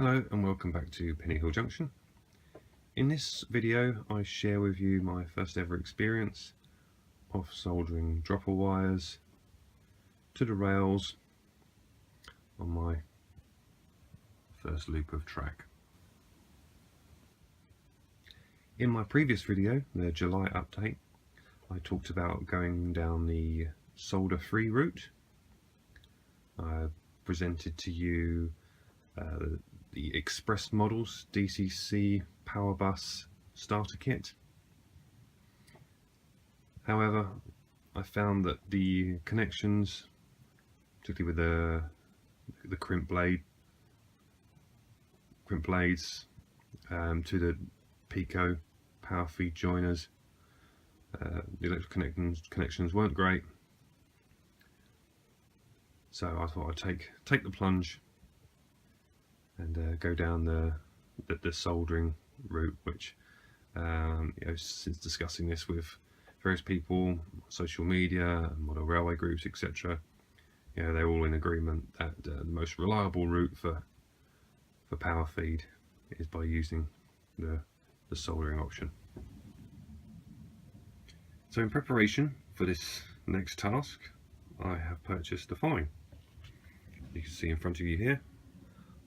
Hello and welcome back to Pennyhill Junction. In this video I share with you my first ever experience of soldering dropper wires to the rails on my first loop of track. In my previous video, the July update, I talked about going down the solder-free route. I presented to you the Express Models DCC Power Bus starter kit. However, I found that the connections, particularly with the crimp blades to the Pico power feed joiners, the electrical connections weren't great. So I thought I'd take the plunge and go down the soldering route, which since discussing this with various people, social media, model railway groups, etc., they're all in agreement that the most reliable route for power feed is by using the soldering option. So in preparation for this next task, I have purchased the following. You can see in front of you here,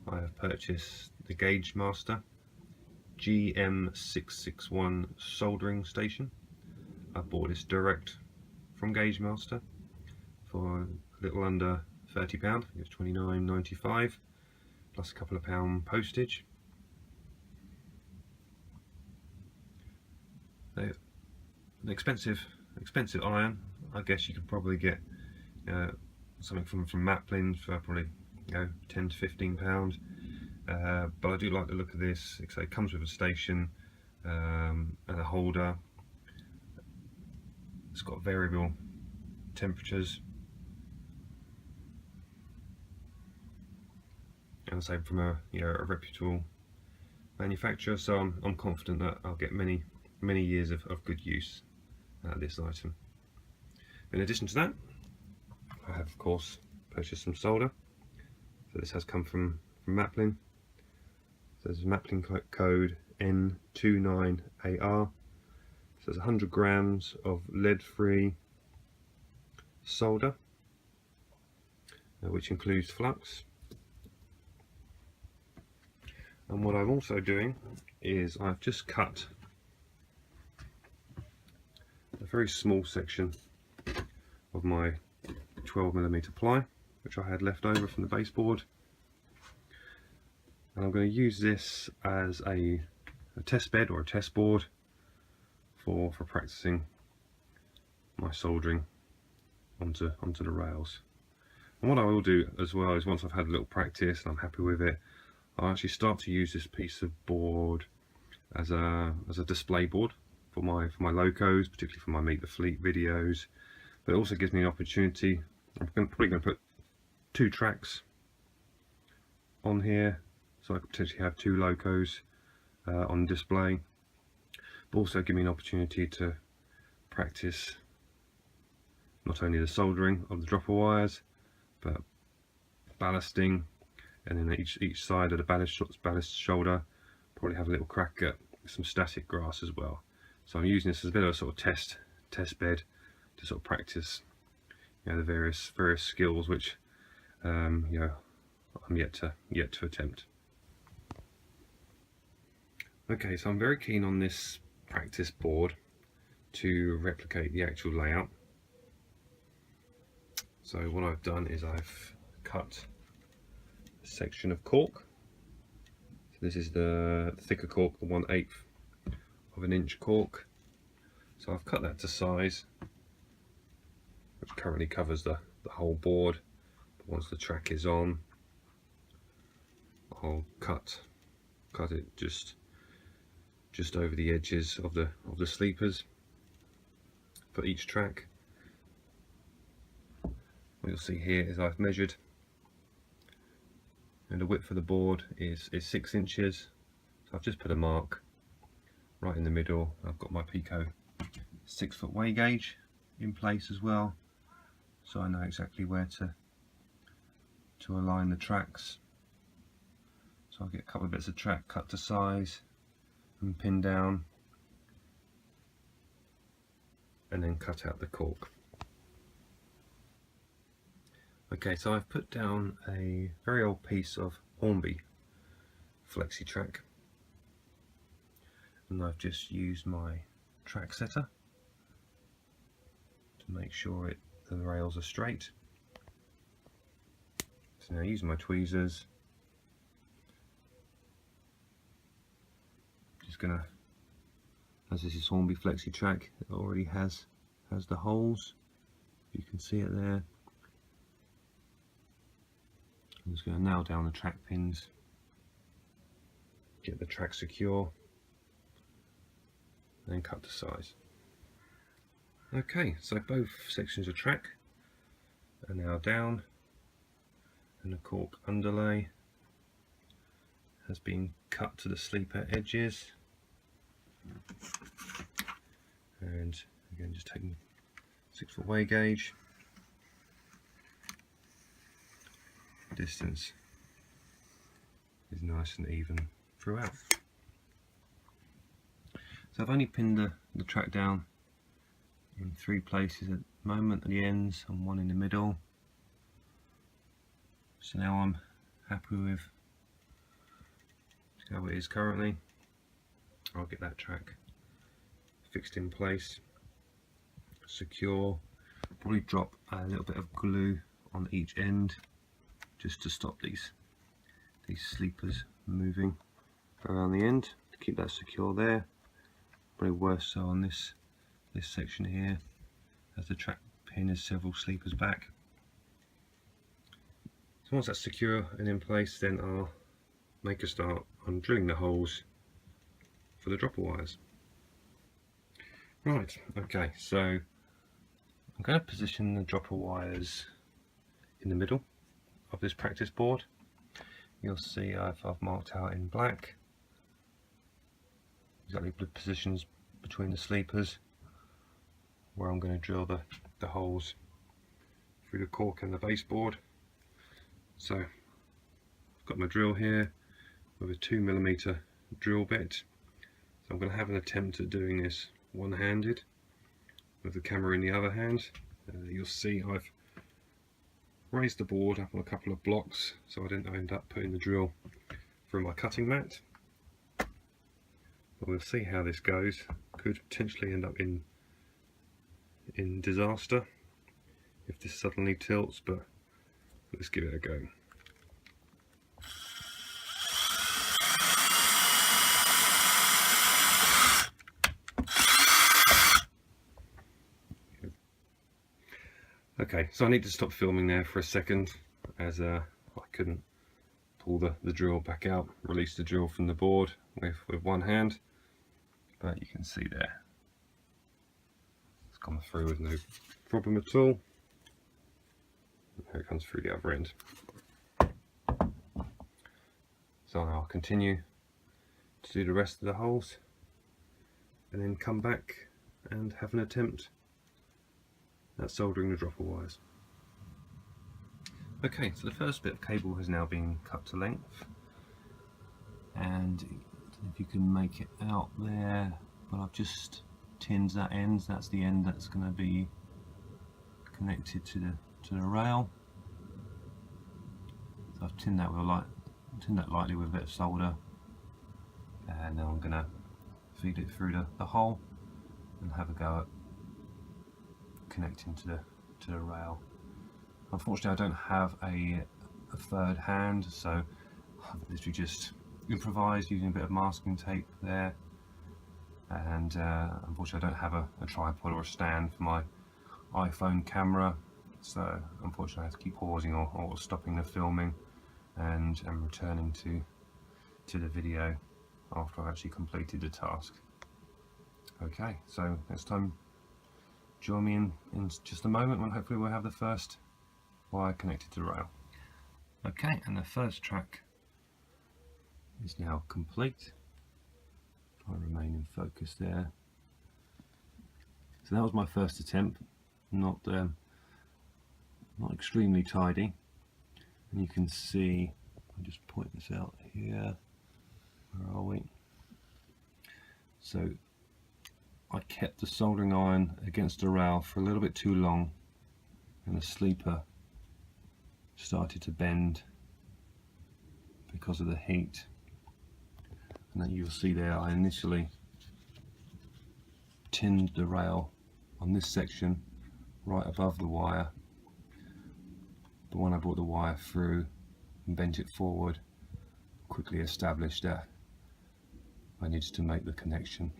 I have purchased the Gauge Master GM661 soldering station. I bought this direct from Gauge Master for a little under £30. I think it was £29.95 plus a couple of pound postage. An expensive iron. I guess you could probably get something from Maplin for probably £10 to £15, but I do like the look of this. It comes with a station and a holder. It's got variable temperatures, and same from a reputable manufacturer. So I'm confident that I'll get many years of good use out of this item. In addition to that, I have of course purchased some solder. So this has come from Maplin. So there's a Maplin code N29AR. So there's 100 grams of lead-free solder, which includes flux. And what I'm also doing is I've just cut a very small section of my 12mm ply, which I had left over from the baseboard, and I'm going to use this as a test bed or a test board for practicing my soldering onto the rails. And what I will do as well is, once I've had a little practice and I'm happy with it, I'll actually start to use this piece of board as a display board for my locos, particularly for my Meet the Fleet videos. But it also gives me an opportunity. I'm probably going to put 2 tracks on here, so I could potentially have 2 locos on display, but also give me an opportunity to practice not only the soldering of the dropper wires, but ballasting, and then each side of the ballast shoulder probably have a little crack at some static grass as well. So I'm using this as a bit of a sort of test bed to sort of practice the various skills which I'm yet to attempt. Okay, so I'm very keen on this practice board to replicate the actual layout. So what I've done is I've cut a section of cork. So this is the thicker cork, the 1/8 of an inch cork. So I've cut that to size, which currently covers the whole board. But once the track is on, I'll cut it just over the edges of the sleepers for each track. What you'll see here is I've measured, and the width of the board is 6 inches. So I've just put a mark right in the middle. I've got my Pico 6-foot weigh gauge in place as well, so I know exactly where to align the tracks. So I'll get a couple of bits of track cut to size and pin down, and then cut out the cork. Okay, so I've put down a very old piece of Hornby flexi track, and I've just used my track setter to make sure the rails are straight. So now using my tweezers, just gonna, as this is Hornby flexi track, it already has the holes. You can see it there. I'm just going to nail down the track pins, get the track secure, and then cut to size. Okay, so both sections of track are now down, and the cork underlay has been cut to the sleeper edges. And again, just taking 6-foot weigh gauge. Distance is nice and even throughout. So I've only pinned the track down in 3 places at the moment, at the ends and 1 in the middle. So now I'm happy with how it is currently. I'll get that track fixed in place, secure, probably drop a little bit of glue on each end just to stop these sleepers moving around the end, to keep that secure there. Probably worse so on this section here, as the track pin is several sleepers back. So once that's secure and in place, then I'll make a start on drilling the holes for the dropper wires. Right, okay, so I'm going to position the dropper wires in the middle of this practice board. You'll see I've marked out in black exactly the positions between the sleepers where I'm going to drill the holes through the cork and the baseboard. So I've got my drill here with a 2mm drill bit. So I'm going to have an attempt at doing this one-handed with the camera in the other hand. You'll see I've raised the board up on a couple of blocks so I didn't end up putting the drill through my cutting mat. But we'll see how this goes. Could potentially end up in disaster if this suddenly tilts, but let's give it a go. Okay, so I need to stop filming there for a second, as I couldn't pull the drill back out, release the drill from the board with one hand, but you can see there it's gone through with no problem at all. Here it comes through the other end. So now I'll continue to do the rest of the holes and then come back and have an attempt at soldering the dropper wires. Okay, so the first bit of cable has now been cut to length, and if you can make it out there, but I've just tinned that end. That's the end that's going to be connected to the rail. So I've tinned that lightly with a bit of solder, and now I'm going to feed it through the hole and have a go at connecting to the rail. Unfortunately, I don't have a third hand, so I've literally just improvised using a bit of masking tape there, and unfortunately I don't have a tripod or a stand for my iPhone camera, so unfortunately I have to keep pausing or stopping the filming and returning to the video after I've actually completed the task. Okay, so next time join me in just a moment when hopefully we'll have the first wire connected to the rail. Okay, and the first track is now complete. Try and remain in focus there. So that was my first attempt, not extremely tidy, and you can see I'll just point this out here. Where are we? So I kept the soldering iron against the rail for a little bit too long, and the sleeper started to bend because of the heat. And then you'll see there, I initially tinned the rail on this section right above the wire, but when I brought the wire through and bent it forward, quickly established that I needed to make the connection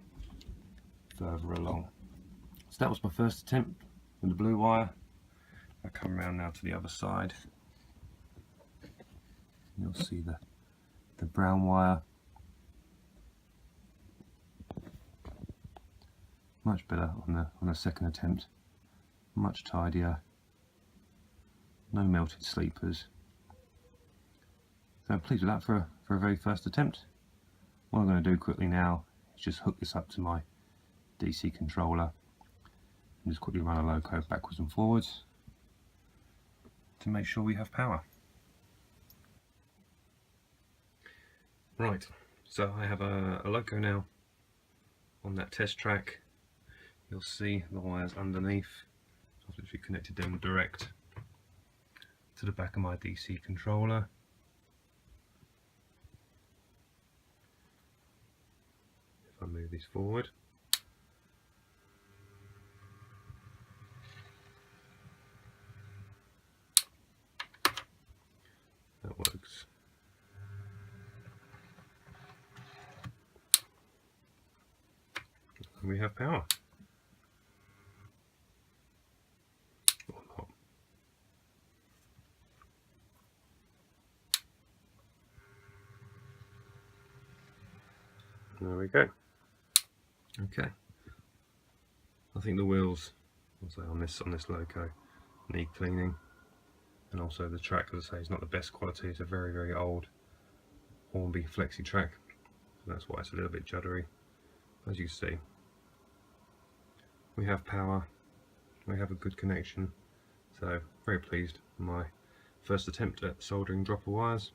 further along. So that was my first attempt with the blue wire. I come around now to the other side. You'll see the brown wire. Much better on the second attempt. Much tidier. No melted sleepers. So I'm pleased with that for a very first attempt. What I'm going to do quickly now is just hook this up to my DC controller and just quickly run a loco backwards and forwards to make sure we have power. Right, so I have a loco now on that test track. You'll see the wires underneath. I've literally connected them direct to the back of my DC controller. If I move these forward, that works. And we have power. Or not. There we go. Okay. I think the wheels, also on this loco, need cleaning, and also the track, as I say, is not the best quality. It's a very, very old Hornby flexi track, so that's why it's a little bit juddery. As you see, we have power, we have a good connection, so very pleased with my first attempt at soldering dropper wires.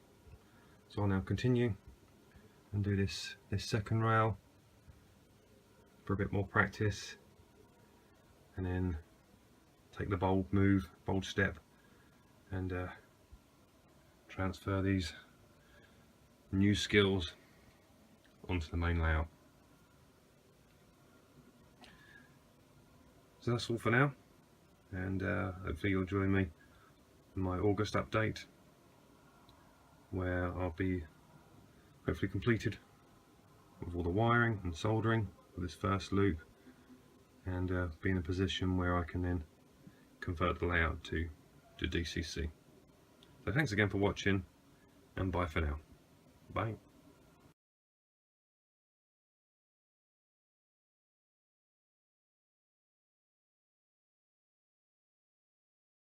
So I'll now continue and do this second rail for a bit more practice, and then take the bold step and transfer these new skills onto the main layout. So that's all for now, and hopefully you'll join me in my August update, where I'll be hopefully completed with all the wiring and soldering for this first loop, and be in a position where I can then convert the layout to DCC. So thanks again for watching, and bye for now. Bye.